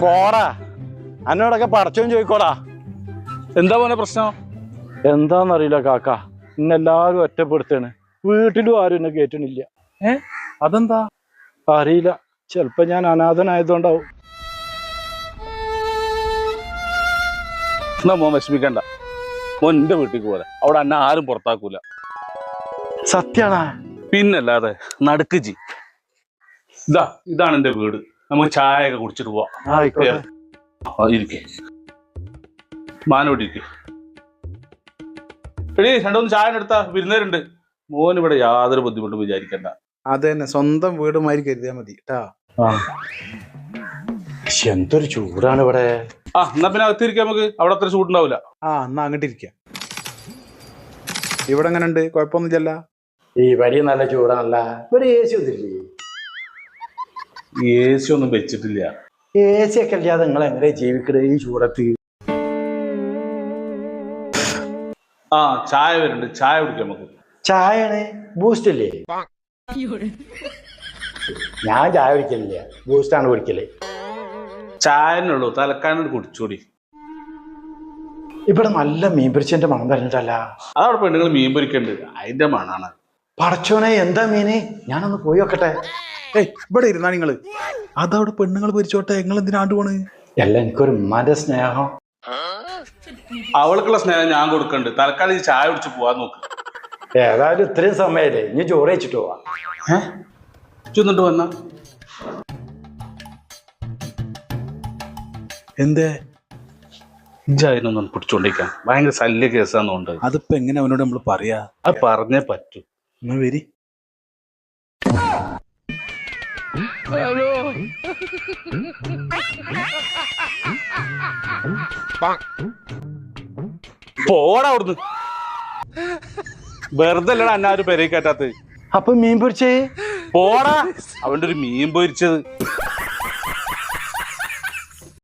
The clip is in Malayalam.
പോടാ, എന്നോടൊക്കെ പടച്ചോൻ ചോദിക്കോടാ. എന്താ പോലെ പ്രശ്നം? എന്താന്നറിയില്ല കാക്ക, ഇന്നെല്ലാരും ഒറ്റപ്പെടുത്താണ്. വീട്ടിലും ആരും എന്നെ കേറ്റണില്ല. അതെന്താ അറിയില്ല, ചെലപ്പോ ഞാൻ അനാഥനായതുകൊണ്ടാവും. എന്നാ മോൻ വിഷമിക്കണ്ട, മോൻ എന്റെ വീട്ടിൽ പോലെ. അവിടെ എന്നെ ആരും പുറത്താക്കൂല. സത്യാണാ? പിന്നല്ലാതെ നടുക്ക് ജി. ഇതാണ് എന്റെ വീട്. നമുക്ക് ചായ ഒക്കെ കുടിച്ചിട്ട് പോവാം. ഇരിക്കേ മാനോട്ട് ഇരിക്കേ. എടീ, രണ്ടൊന്ന് ചായ എടുത്താ വിരുന്നേരുണ്ട്. മോൻ ഇവിടെ യാതൊരു ബുദ്ധിമുട്ടും വിചാരിക്കണ്ട. അതന്നെ, സ്വന്തം വീടുമാതിരി കരുതിയാ മതി കേട്ടാ. എന്തൊരു ചൂടാണ് ഇവിടെ. എന്നാ പിന്നെ അകത്തിരിക്കാം, നമുക്ക് അവിടെ അത്ര ചൂടുണ്ടാവില്ല. എന്നാ അങ്ങോട്ട് ഇരിക്കാം. ഇവിടെ എങ്ങനെ ഉണ്ട്? കുഴപ്പമൊന്നുമില്ല. ഈ വഴി നല്ല ചൂടാണല്ല. ഇവിടെ AC ഒന്നുമില്ലേ? AC ഒന്നും വെച്ചിട്ടില്ല. AC ഒക്കെ ഇല്ലാതെ നിങ്ങൾ എങ്ങനെ ജീവിക്കണേ ഈ ചൂടത്ത്? ചായ വരുന്നുണ്ട്, ചായ കുടിക്കാം നമുക്ക്. ചായയാണ്? ബൂസ്റ്റ് ഇല്ലേ? ഞാൻ ചായ കുടിക്കലില്ല, ബൂസ്റ്റാണ് കുടിക്കല്. ചായനുള്ളൂ, തലക്കാനോട് കുടിച്ചോടി. ഇവിടെ നല്ല മീൻ പൊരിച്ചതിന്റെ മണം പറഞ്ഞിട്ടല്ല. അതവിടെ പെണ്ണുങ്ങൾ മീൻ പൊരിക്കണ്ട്, അതിന്റെ മണാണ്. പടച്ചോനെ, എന്താ മീന്? ഞാനൊന്ന് പോയി നോക്കട്ടെ. ഇവിടെ ഇരുന്നാ നിങ്ങള്. അതവിടെ പെണ്ണുങ്ങൾ പൊരിച്ചോട്ടെ, നിങ്ങൾ എന്തിനാണ്ട് പോണ്? അല്ല, എനിക്കൊരു ഉമ്മാന്റെ സ്നേഹം. അവൾക്കുള്ള സ്നേഹം ഞാൻ കൊടുക്കണ്ട്. തലക്കാലം ഈ ചായ കുടിച്ച് പോവാൻ നോക്ക്. ഏതായാലും ഇത്രയും സമയല്ലേ, ഇനി ചോറ് വെച്ചിട്ട് പോവാ. ചെന്നിട്ട് വന്ന എന്തേ ഇഞ്ചായിരുന്നു പിടിച്ചോണ്ടിരിക്കാൻ? ഭയങ്കര ശല്യ കേസാന്നുണ്ട്. അതിപ്പോ എങ്ങനെ അവനോട് നമ്മള് പറയാ? അത് പറഞ്ഞേ പറ്റൂ. എന്നാ വരി. പോടാ അവിടുന്ന്. വെറുതെ അല്ലടാ അന്നാരും പെരേ കയറ്റാത്ത. അപ്പൊ മീൻ പൊരിച്ചേ? പോടാ, അവന്റെ ഒരു മീൻ പൊരിച്ചത്.